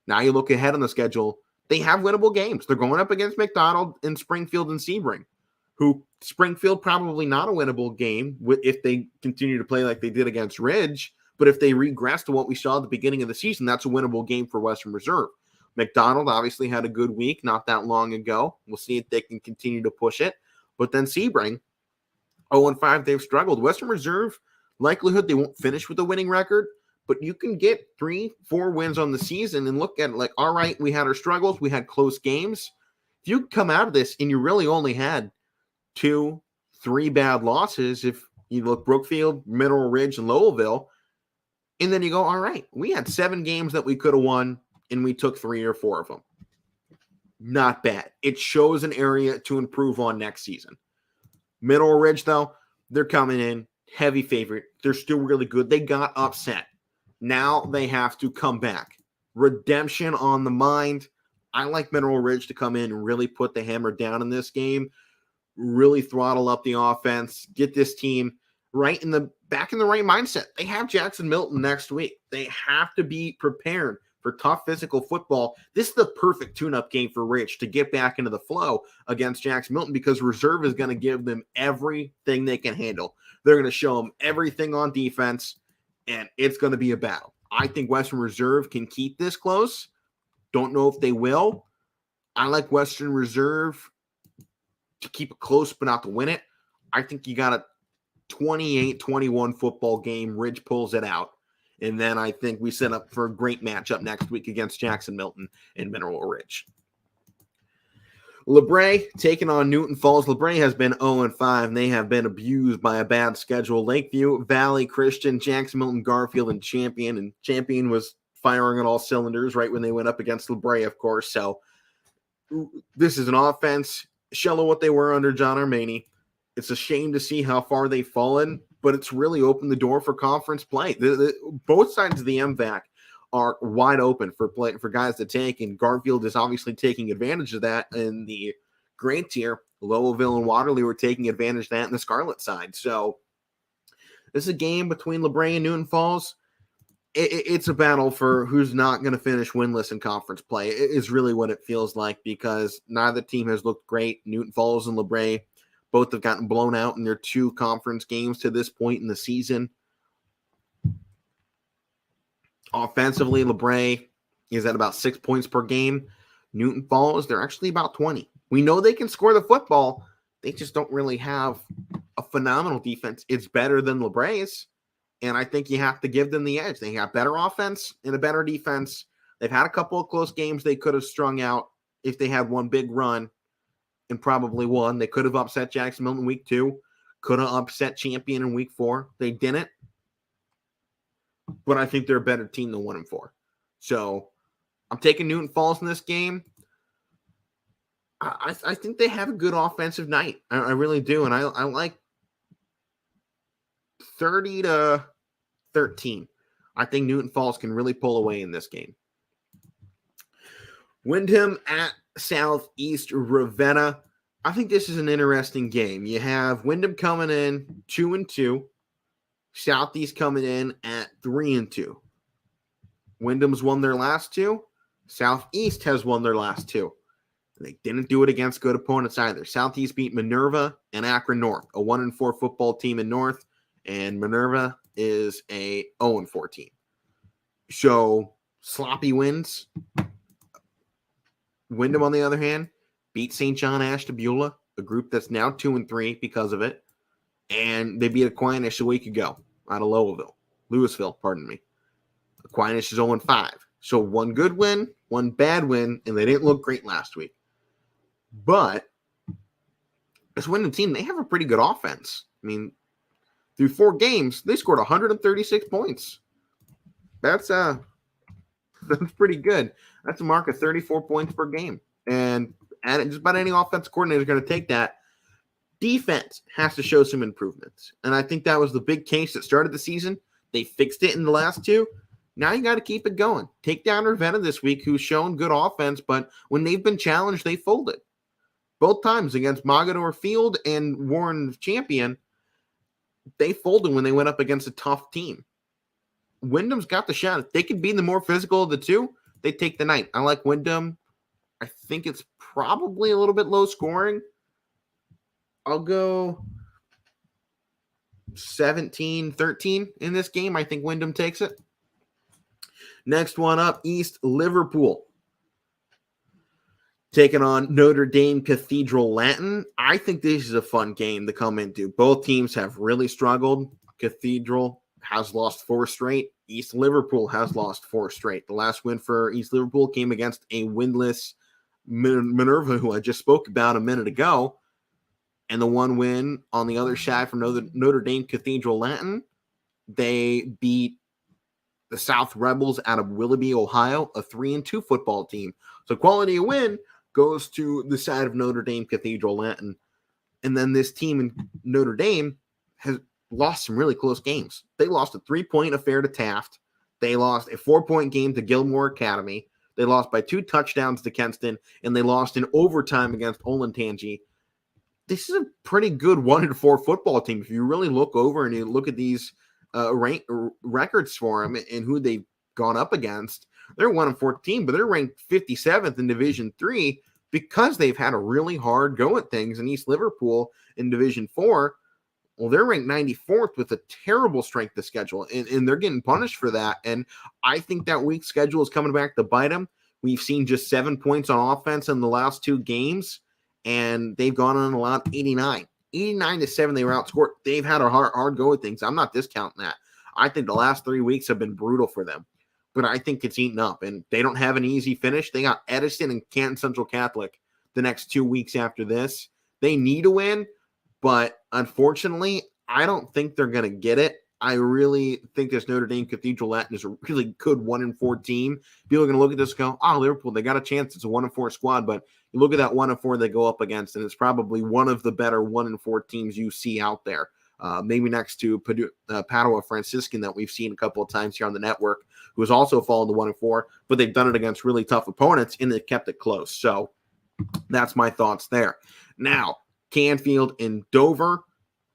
Now you look ahead on the schedule, they have winnable games. They're going up against McDonald and Springfield and Sebring, who Springfield probably not a winnable game if they continue to play like they did against Ridge, but if they regress to what we saw at the beginning of the season, that's a winnable game for Western Reserve. McDonald obviously had a good week not that long ago. We'll see if they can continue to push it. But then Sebring, 0-5, they've struggled. Western Reserve, likelihood they won't finish with a winning record, but you can get 3-4 wins on the season and look at it like, all right, we had our struggles, we had close games. If you come out of this and you really only had 2-3 bad losses, if you look Brookfield, Mineral Ridge, and Lowellville, and then you go, all right, we had 7 games that we could have won, and we took 3 or 4 of them. Not bad. It shows an area to improve on next season. Mineral Ridge, though, they're coming in heavy favorite. They're still really good. They got upset. Now they have to come back. Redemption on the mind. I like Mineral Ridge to come in and really put the hammer down in this game, really throttle up the offense, get this team back in the right mindset. They have Jackson Milton next week. They have to be prepared for tough physical football. This is the perfect tune-up game for Rich to get back into the flow against Jackson Milton, because Reserve is going to give them everything they can handle. They're going to show them everything on defense, and it's going to be a battle. I think Western Reserve can keep this close. Don't know if they will. I like Western Reserve to keep it close but not to win it. I think you got a 28-21 football game. Ridge pulls it out. And then I think we set up for a great matchup next week against Jackson Milton and Mineral Ridge. LeBray taking on Newton Falls. LeBray has been 0-5, and they have been abused by a bad schedule. Lakeview, Valley, Christian, Jackson Milton, Garfield, and Champion. And Champion was firing on all cylinders right when they went up against LeBray, of course. So this is an offense, shell of what they were under John Armani. It's a shame to see how far they've fallen, but it's really opened the door for conference play. Both sides of the MVAC are wide open for guys to take, and Garfield is obviously taking advantage of that in the grade tier. Lowellville and Waterloo are taking advantage of that in the Scarlet side. So this is a game between LeBray and Newton Falls. It's a battle for who's not going to finish winless in conference play. It is really what it feels like, because neither team has looked great. Newton Falls and LeBray both have gotten blown out in their 2 conference games to this point in the season. Offensively, LeBray is at about 6 points per game. Newton Falls, they're actually about 20. We know they can score the football. They just don't really have a phenomenal defense. It's better than LeBray's, and I think you have to give them the edge. They have better offense and a better defense. They've had a couple of close games they could have strung out if they had one big run and probably won. They could have upset Jackson Milton in week 2, could have upset Champion in week 4. They didn't. But I think they're a better team than 1-4. So I'm taking Newton Falls in this game. I think they have a good offensive night. I really do. And I like 30-13. I think Newton Falls can really pull away in this game. Windham at Southeast Ravenna. I think this is an interesting game. You have Windham coming in 2-2, Southeast coming in at 3-2. Windham's won their last two. Southeast has won their last two. They didn't do it against good opponents either. Southeast beat Minerva and Akron North, a 1-4 football team in North, and Minerva is a 0-4 team. So sloppy wins. Windham, on the other hand, beat St. John Ashtabula, a group that's now 2-3 because of it. And they beat Aquinas a week ago out of Louisville, pardon me. Aquinas is 0-5. So one good win, one bad win, and they didn't look great last week. But this Windham team, they have a pretty good offense. I mean, through 4 games, they scored 136 points. That's pretty good. That's a mark of 34 points per game. And just about any offensive coordinator is going to take that. Defense has to show some improvements. And I think that was the big case that started the season. They fixed it in the last 2. Now you got to keep it going. Take down Ravenna this week, who's shown good offense, but when they've been challenged, they folded. Both times against Mogador Field and Warren Champion, they folded when they went up against a tough team. Windham's got the shot. If they could be the more physical of the two, they take the night. I like Windham. I think it's probably a little bit low scoring. I'll go 17-13 in this game. I think Windham takes it. Next one up, East Liverpool. Taking on Notre Dame Cathedral Latin. I think this is a fun game to come into. Both teams have really struggled. Cathedral has lost 4 straight. East Liverpool has lost 4 straight. The last win for East Liverpool came against a winless Minerva, who I just spoke about a minute ago. And the one win on the other side from Notre Dame Cathedral Latin, they beat the South Rebels out of Willoughby, Ohio, a 3-2 football team. So quality of win goes to the side of Notre Dame Cathedral Latin. And then this team in Notre Dame has lost some really close games. They lost a 3-point affair to Taft. They lost a 4-point game to Gilmore Academy. They lost by 2 touchdowns to Kenston, and they lost in overtime against Olentangy. This is a pretty good 1-4 football team. If you really look over and you look at these records for them and who they've gone up against, they're 1-4 team, but they're ranked 57th in Division 3 because they've had a really hard go at things. In East Liverpool in Division 4, well, they're ranked 94th with a terrible strength of schedule, and they're getting punished for that. And I think that weak schedule is coming back to bite them. We've seen just 7 points on offense in the last 2 games, and they've gone on and allowed 89. 89-7, they were outscored. They've had a hard go at things. I'm not discounting that. I think the last 3 weeks have been brutal for them, but I think it's eaten up, and they don't have an easy finish. They got Edison and Canton Central Catholic the next 2 weeks after this. They need a win, but unfortunately, I don't think they're going to get it. I really think this Notre Dame Cathedral Latin is a really good 1-4 team. People are going to look at this and go, oh, Liverpool, they got a chance. It's a 1-4 squad, but you look at that 1-4 they go up against, and it's probably one of the better 1-4 teams you see out there. Maybe next to Padua Franciscan that we've seen a couple of times here on the network, who has also fallen to 1-4, but they've done it against really tough opponents, and they've kept it close. So that's my thoughts there. Now, Canfield and Dover,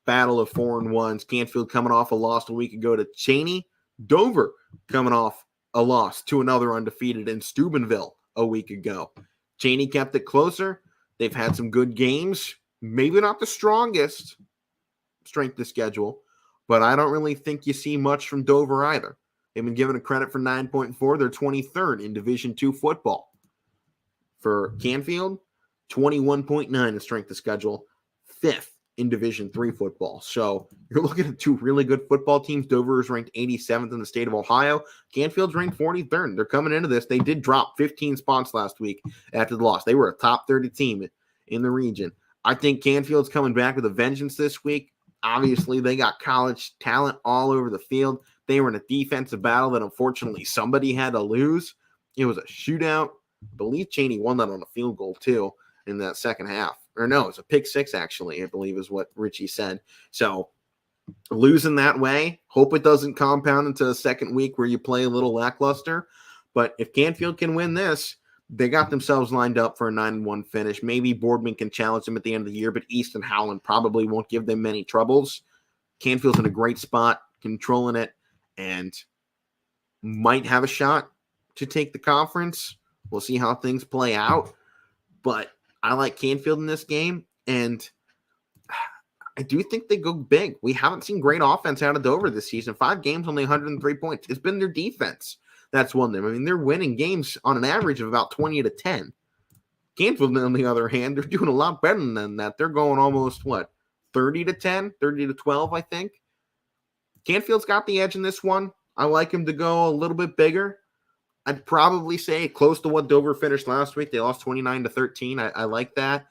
battle of 4-1s. Canfield coming off a loss a week ago to Cheney. Dover coming off a loss to another undefeated in Steubenville a week ago. Cheney kept it closer. They've had some good games. Maybe not the strongest strength of schedule, but I don't really think you see much from Dover either. They've been given a credit for 9.4. They're 23rd in Division II football. For Canfield, 21.9 in strength of schedule, 5th in Division III football. So you're looking at 2 really good football teams. Dover is ranked 87th in the state of Ohio. Canfield's ranked 43rd. They're coming into this. They did drop 15 spots last week after the loss. They were a top 30 team in the region. I think Canfield's coming back with a vengeance this week. Obviously, they got college talent all over the field. They were in a defensive battle that unfortunately somebody had to lose. It was a shootout. I believe Cheney won that on a field goal too in that second half. Or no, it's a pick 6, actually, I believe is what Richie said. So losing that way, hope it doesn't compound into a second week where you play a little lackluster. But if Canfield can win this, They got themselves lined up for a 9-1 finish. Maybe Boardman can challenge them at the end of the year, but East and Howland probably won't give them many troubles. Canfield's in a great spot, controlling it, and might have a shot to take the conference. We'll see how things play out. But I like Canfield in this game, and I do think they go big. We haven't seen great offense out of Dover this season. 5 games, only 103 points. It's been their defense that's won them. I mean, they're winning games on an average of about 20-10. Canfield, on the other hand, they're doing a lot better than that. They're going almost, 30-10, 30-12, I think. Canfield's got the edge in this one. I like him to go a little bit bigger. I'd probably say close to what Dover finished last week. They lost 29-13. I like that.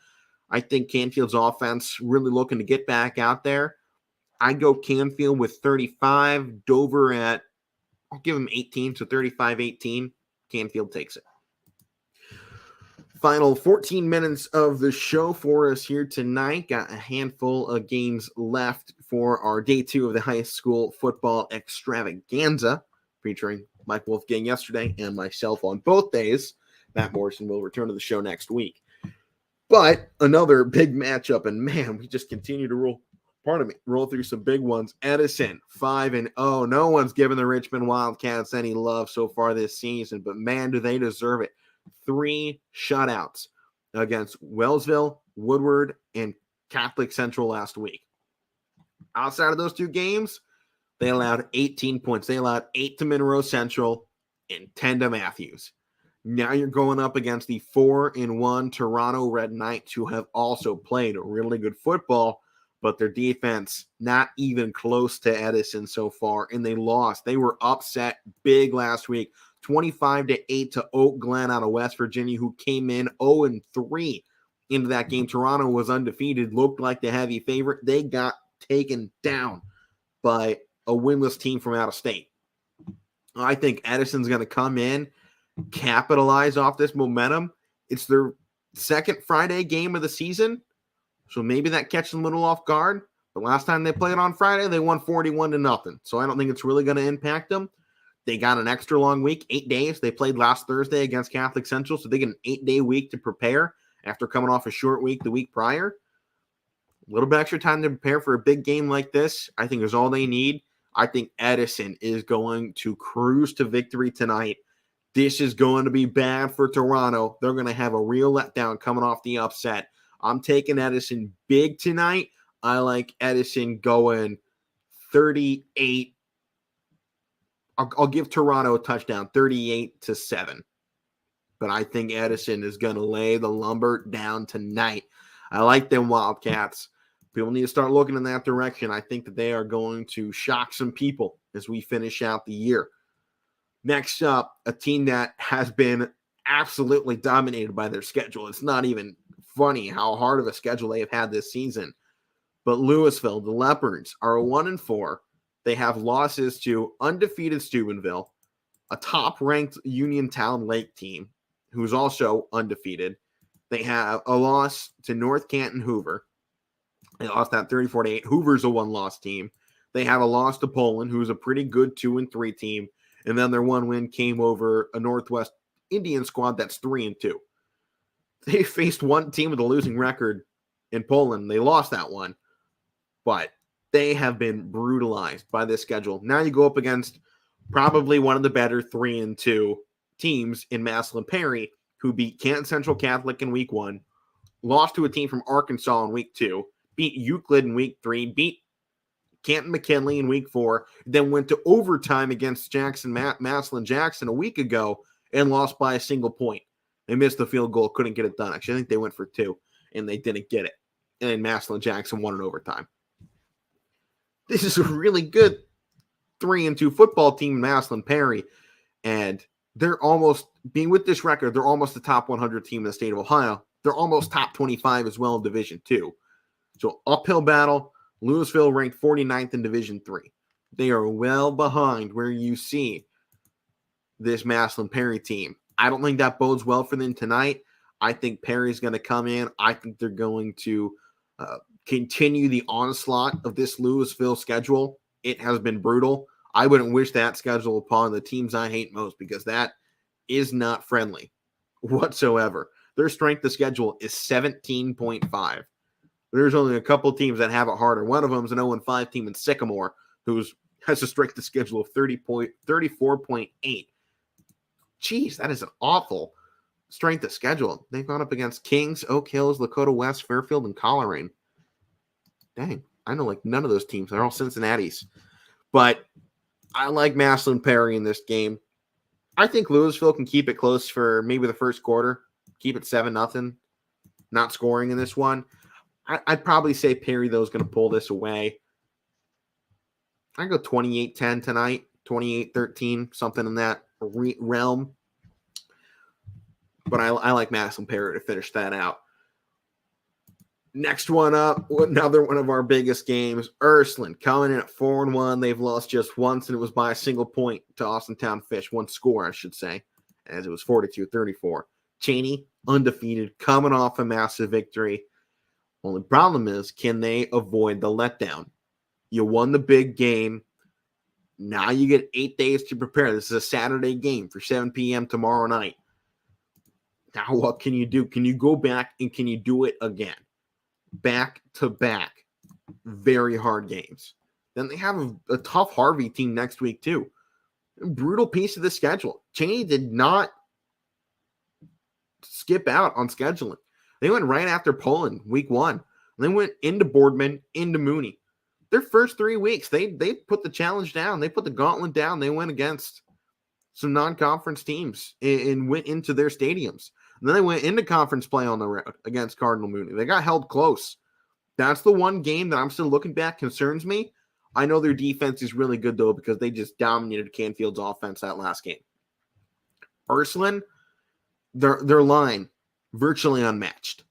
I think Canfield's offense really looking to get back out there. I go Canfield with 35. Dover I'll give them 18, so 35-18. Canfield takes it. Final 14 minutes of the show for us here tonight. Got a handful of games left for our day 2 of the high school football extravaganza, featuring Mike Wolfgang yesterday and myself on both days. Matt Morrison will return to the show next week. But another big matchup, and man, we just continue to roll through some big ones. Edison, 5-0. No one's given the Richmond Wildcats any love so far this season, but man, do they deserve it. 3 shutouts against Wellsville, Woodward, and Catholic Central last week. Outside of those 2 games, they allowed 18 points. They allowed 8 to Monroe Central and 10 to Matthews. Now you're going up against the 4-1 Toronto Red Knights, who have also played really good football, but their defense not even close to Edison so far, and they lost. They were upset big last week, 25-8 to Oak Glen out of West Virginia, who came in 0-3 into that game. Toronto was undefeated, looked like the heavy favorite. They got taken down by a winless team from out of state. I think Edison's going to come in, capitalize off this momentum. It's their second Friday game of the season, so maybe that catches them a little off guard. But last time they played on Friday, they won 41-0. So I don't think it's really going to impact them. They got an extra long week, 8 days. They played last Thursday against Catholic Central, so they get an 8-day week to prepare after coming off a short week the week prior. A little bit extra time to prepare for a big game like this, I think, is all they need. I think Edison is going to cruise to victory tonight. This is going to be bad for Toronto. They're going to have a real letdown coming off the upset. I'm taking Edison big tonight. I like Edison going 38. I'll give Toronto a touchdown, 38-7. But I think Edison is going to lay the lumber down tonight. I like them Wildcats. People need to start looking in that direction. I think that they are going to shock some people as we finish out the year. Next up, a team that has been absolutely dominated by their schedule. It's not even funny how hard of a schedule they have had this season. But Louisville, the Leopards, are 1-4. They have losses to undefeated Steubenville, a top-ranked Uniontown Lake team, who's also undefeated. They have a loss to North Canton Hoover. They lost that 34-8. Hoover's a one-loss team. They have a loss to Poland, who's a pretty good 2-3 team. And then their one win came over a Northwest Indian squad that's 3-2. They faced one team with a losing record in Poland. They lost that one. But they have been brutalized by this schedule. Now you go up against probably one of the better 3-2 teams in Massillon Perry, who beat Canton Central Catholic in week 1, lost to a team from Arkansas in week 2, beat Euclid in week 3, beat Canton McKinley in week 4, then went to overtime against Massillon Jackson a week ago and lost by a single point. They missed the field goal, couldn't get it done. Actually, I think they went for 2, and they didn't get it. And then Massillon Jackson won in overtime. This is a really good 3-2 football team in Massillon Perry, and they're almost, being with this record, they're almost the top 100 team in the state of Ohio. They're almost top 25 as well in Division II. So uphill battle. Louisville ranked 49th in Division III. They are well behind where you see this Massillon Perry team. I don't think that bodes well for them tonight. I think Perry's going to come in. I think they're going to continue the onslaught of this Louisville schedule. It has been brutal. I wouldn't wish that schedule upon the teams I hate most, because that is not friendly. whatsoever. Their strength of schedule is 17.5. There's only a couple teams that have it harder. One of them is an 0-5 team in Sycamore, who has a strength of schedule of 34.8. Jeez, that is an awful strength of schedule. They've gone up against Kings, Oak Hills, Lakota West, Fairfield, and Coleraine. Dang, I know like none of those teams. They're all Cincinnati's. But I like Massillon Perry in this game. I think Louisville can keep it close for maybe the first quarter. Keep it 7-0. Not scoring in this one. I'd probably say Perry, though, is going to pull this away. I go 28-10 tonight, 28-13, something in that realm. But I like Massillon Perry to finish that out. Next one up, another one of our biggest games. Ursuline coming in at 4-1. They've lost just once, and it was by a single point to Austintown Fish. One score, I should say, as it was 42-34. Cheney, undefeated, coming off a massive victory. Only problem is, can they avoid the letdown? You won the big game. Now you get 8 days to prepare. This is a Saturday game for 7 p.m. tomorrow night. Now what can you do? Can you go back and can you do it again? Back to back. Very hard games. Then they have a tough Harvey team next week too. A brutal piece of the schedule. Cheney did not skip out on scheduling. They went right after Poland week 1. They went into Boardman, into Mooney. Their first 3 weeks, they put the challenge down. They put the gauntlet down. They went against some non-conference teams and went into their stadiums. And then they went into conference play on the road against Cardinal Mooney. They got held close. That's the one game that I'm still looking back concerns me. I know their defense is really good, though, because they just dominated Canfield's offense that last game. Ursuline, their line, virtually unmatched.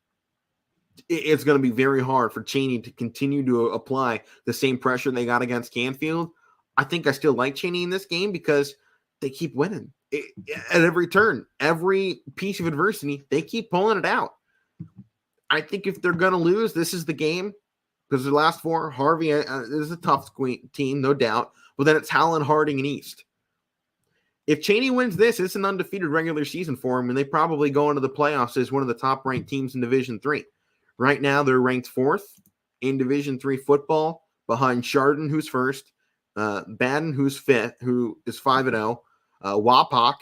It's going to be very hard for Cheney to continue to apply the same pressure they got against Canfield. I think I still like Cheney in this game because they keep winning. At every turn, every piece of adversity, they keep pulling it out. I think if they're going to lose, this is the game because the last 4, Harvey is a tough team, no doubt, but then it's Howland, Harding, and East. If Cheney wins this, it's an undefeated regular season for them, and they probably go into the playoffs as one of the top-ranked teams in Division III. Right now, they're ranked 4th in Division III football, behind Chardon, who's 1st, Baden, who's 5th, who is 5-0, Wapak,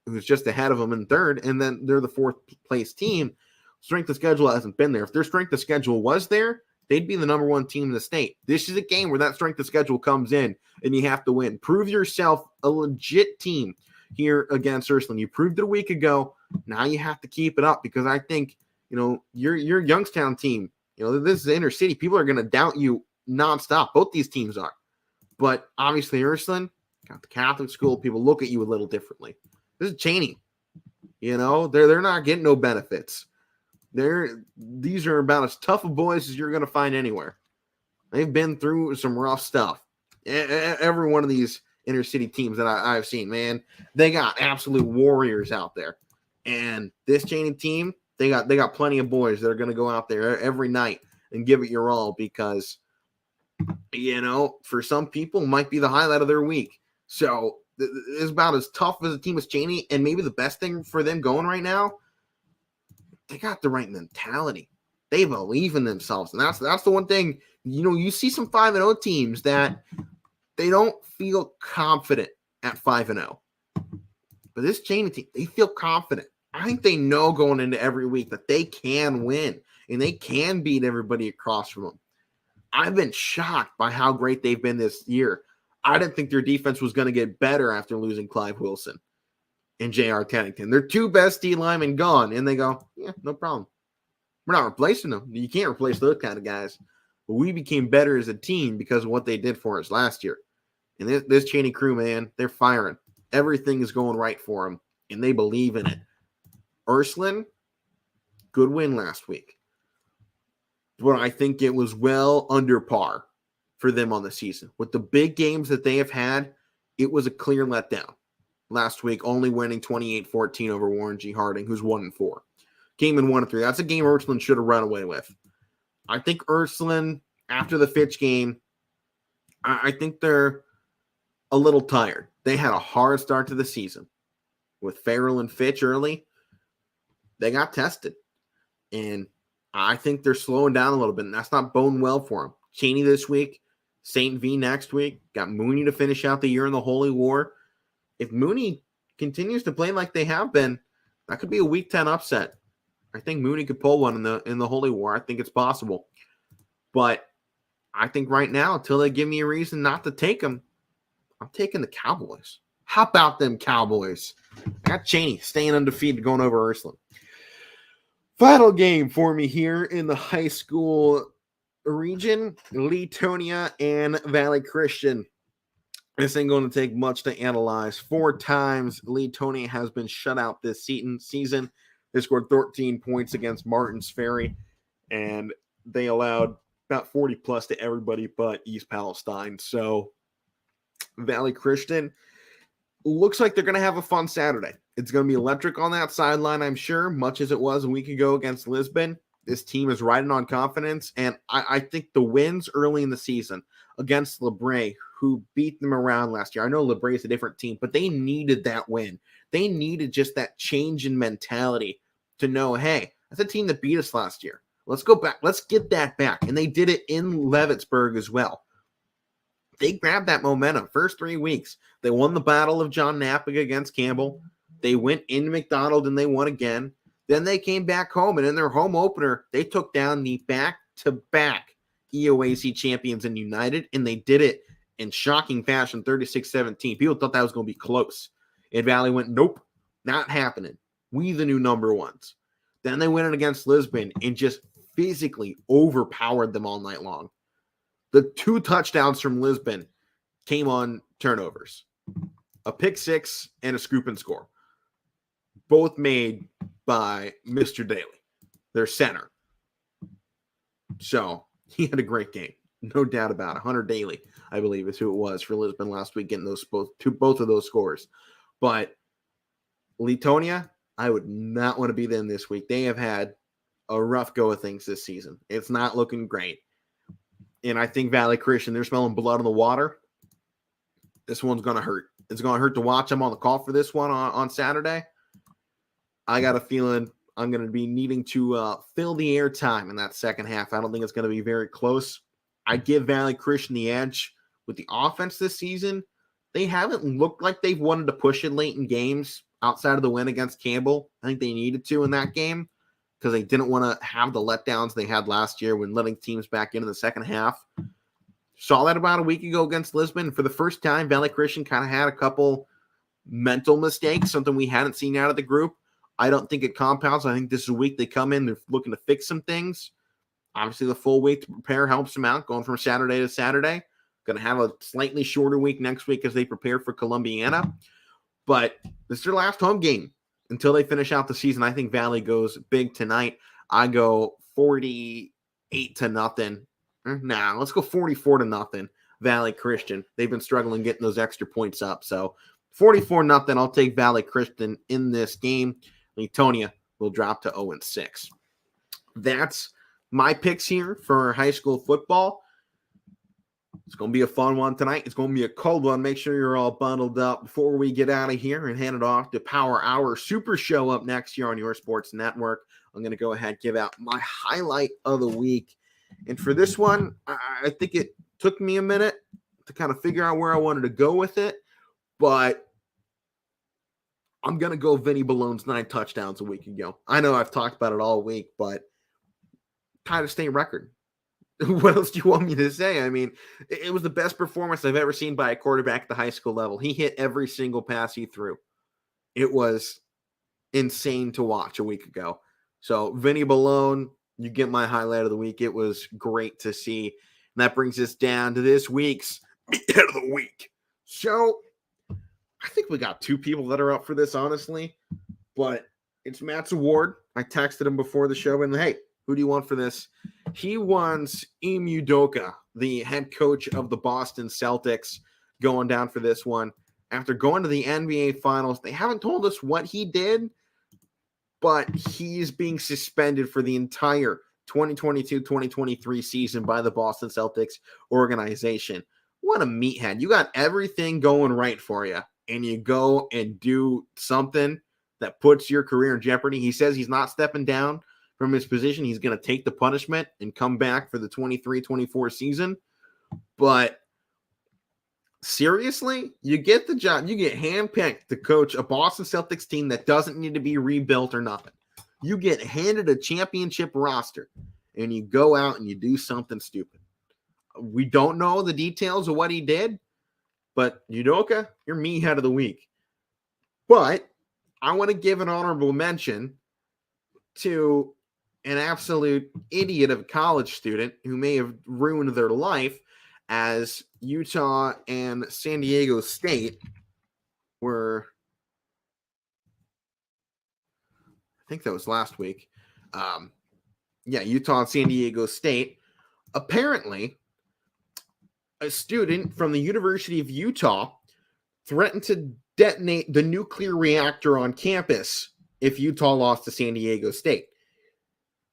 who's just ahead of them in 3rd, and then they're the 4th-place team. Strength of schedule hasn't been there. If their strength of schedule was there, they'd be the number 1 team in the state. This is a game where that strength of schedule comes in, and you have to win. Prove yourself a legit team here against Ursuline. You proved it a week ago. Now you have to keep it up because I think, your Youngstown team, this is the inner city. People are going to doubt you nonstop. Both these teams are. But obviously Ursuline, got the Catholic school. People look at you a little differently. This is Cheney. They're not getting no benefits. These are about as tough of boys as you're going to find anywhere. They've been through some rough stuff. Every one of these inner city teams that I've seen, man, they got absolute warriors out there. And this Cheney team, they got plenty of boys that are going to go out there every night and give it your all because, for some people, it might be the highlight of their week. So it's about as tough as a team as Cheney, and maybe the best thing for them going right now, they got the right mentality. They believe in themselves. And that's the one thing, you see some 5-0 teams that they don't feel confident at 5-0. But this Cheney team, they feel confident. I think they know going into every week that they can win and they can beat everybody across from them. I've been shocked by how great they've been this year. I didn't think their defense was going to get better after losing Clive Wilson and J.R. Tennington. Their 2 best D linemen gone, and they go, yeah, no problem. We're not replacing them. You can't replace those kind of guys. But we became better as a team because of what they did for us last year. And this Cheney crew, man, they're firing. Everything is going right for them, and they believe in it. Ursuline, good win last week. But I think it was well under par for them on the season. With the big games that they have had, it was a clear letdown. Last week, only winning 28-14 over Warren G. Harding, who's 1-4. Came in 1-3. That's a game Ursuline should have run away with. I think Ursuline, after the Fitch game, I think they're a little tired. They had a hard start to the season with Farrell and Fitch early. they got tested. And I think they're slowing down a little bit, and that's not boding well for them. Cheney this week, St. V next week, got Mooney to finish out the year in the Holy War. If Mooney continues to play like they have been, that could be a Week 10 upset. I think Mooney could pull one in the Holy War. I think it's possible. But I think right now, until they give me a reason not to take them, I'm taking the Cowboys. How about them Cowboys? I got Cheney staying undefeated going over Ursuline. Final game for me here in the high school region, Leetonia and Valley Christian. This ain't going to take much to analyze. 4 times Leetonia has been shut out this season. They scored 13 points against Martins Ferry, and they allowed about 40 plus to everybody but East Palestine. So Valley Christian looks like they're going to have a fun Saturday. It's going to be electric on that sideline, I'm sure, much as it was a week ago against Lisbon. This team is riding on confidence, and I think the wins early in the season against LeBray, who beat them around last year. I know LeBray is a different team, but they needed that win. They needed just that change in mentality to know, hey, that's a team that beat us last year. Let's go back. Let's get that back. And they did it in Leavittsburg as well. They grabbed that momentum. First 3 weeks, they won the Battle of John Napiga against Campbell. They went into McDonald and they won again. Then they came back home, and in their home opener, they took down the back-to-back EOAC champions in United, and they did it in shocking fashion, 36-17. People thought that was going to be close. And Valley went, nope, not happening. We the new number ones. Then they went in against Lisbon and just physically overpowered them all night long. The 2 touchdowns from Lisbon came on turnovers. A pick 6 and a scoop and score. Both made by Mr. Daly, their center. So he had a great game. No doubt about it. Hunter Daly, I believe, is who it was for Lisbon last week, getting both of those scores. But Leetonia, I would not want to be them this week. They have had a rough go of things this season. It's not looking great. And I think Valley Christian, they're smelling blood in the water. This one's going to hurt. It's going to hurt to watch them on the call for this one on Saturday. I got a feeling I'm going to be needing to fill the airtime in that second half. I don't think it's going to be very close. I give Valley Christian the edge with the offense this season. They haven't looked like they've wanted to push it late in games outside of the win against Campbell. I think they needed to in that game because they didn't want to have the letdowns they had last year when letting teams back into the second half. Saw that about a week ago against Lisbon. For the first time, Valley Christian kind of had a couple mental mistakes, something we hadn't seen out of the group. I don't think it compounds. I think this is a week they come in, they're looking to fix some things. Obviously, the full week to prepare helps them out, going from Saturday to Saturday. Going to have a slightly shorter week next week as they prepare for Columbiana. But this is their last home game until they finish out the season. I think Valley goes big tonight. I go 48-0. Nah, let's go 44-0. Valley Christian. They've been struggling getting those extra points up. So 44-0. I'll take Valley Christian in this game. Leetonia will drop to 0-6. That's my picks here for high school football. It's going to be a fun one tonight. It's going to be a cold one. Make sure you're all bundled up before we get out of here and hand it off to Power Hour Super Show up next year on your sports network. I'm going to go ahead and give out my highlight of the week. And for this one, I think it took me a minute to kind of figure out where I wanted to go with it. But I'm going to go Vinny Ballone's 9 touchdowns a week ago. I know I've talked about it all week, but tied a state record. What else do you want me to say? I mean, it was the best performance I've ever seen by a quarterback at the high school level. He hit every single pass he threw. It was insane to watch a week ago. So Vinny Ballone, you get my highlight of the week. It was great to see. And that brings us down to this week's Head of the Week. So I think we got 2 people that are up for this, honestly. But it's Matt's award. I texted him before the show and, hey, who do you want for this? He wants Emu Doka, the head coach of the Boston Celtics, going down for this one. After going to the NBA Finals, they haven't told us what he did, but he's being suspended for the entire 2022-2023 season by the Boston Celtics organization. What a meathead. You got everything going right for you, and you go and do something that puts your career in jeopardy. He says he's not stepping down from his position. He's going to take the punishment and come back for the 23-24 season. But seriously, you get the job. You get handpicked to coach a Boston Celtics team that doesn't need to be rebuilt or nothing. You get handed a championship roster, and you go out and you do something stupid. We don't know the details of what he did, but Udoka, you're meathead of the week. But I want to give an honorable mention to an absolute idiot of a college student who may have ruined their life, as Utah and San Diego State were, I think that was last week. Utah and San Diego State. Apparently, a student from the University of Utah threatened to detonate the nuclear reactor on campus if Utah lost to San Diego State.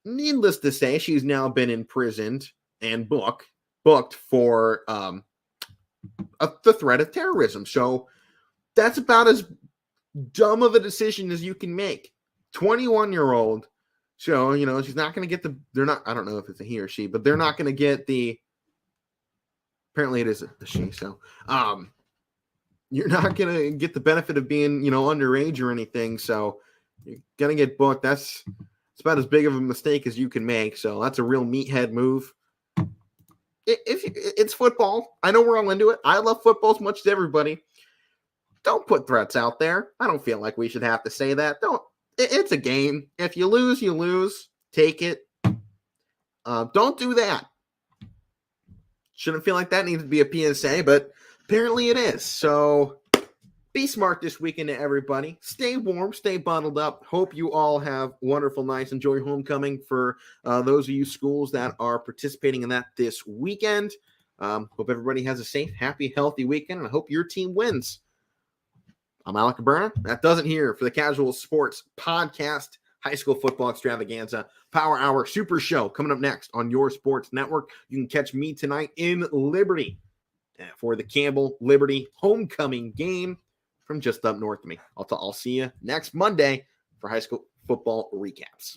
Needless to say, she's now been imprisoned and booked for the threat of terrorism. So that's about as dumb of a decision as you can make. 21-year-old. So, she's not going to get I don't know if it's a he or she, but they're not going to get apparently it is a she. So, you're not going to get the benefit of being, underage or anything. So you're going to get booked. It's about as big of a mistake as you can make. So that's a real meathead move. It's football. I know we're all into it. I love football as much as everybody. Don't put threats out there. I don't feel like we should have to say that. It's a game. If you lose, you lose. Take it. Don't do that. Shouldn't feel like that needs to be a PSA, but apparently it is. So be smart this weekend to everybody. Stay warm, stay bundled up. Hope you all have wonderful nights. Enjoy homecoming for those of you schools that are participating in that this weekend. Hope everybody has a safe, happy, healthy weekend, and I hope your team wins. I'm Alec Cabrera. That does it here for the Casual Sports Podcast, High School Football Extravaganza, Power Hour Super Show coming up next on your sports network. You can catch me tonight in Liberty for the Campbell Liberty homecoming game from just up north of me. I'll see you next Monday for high school football recaps.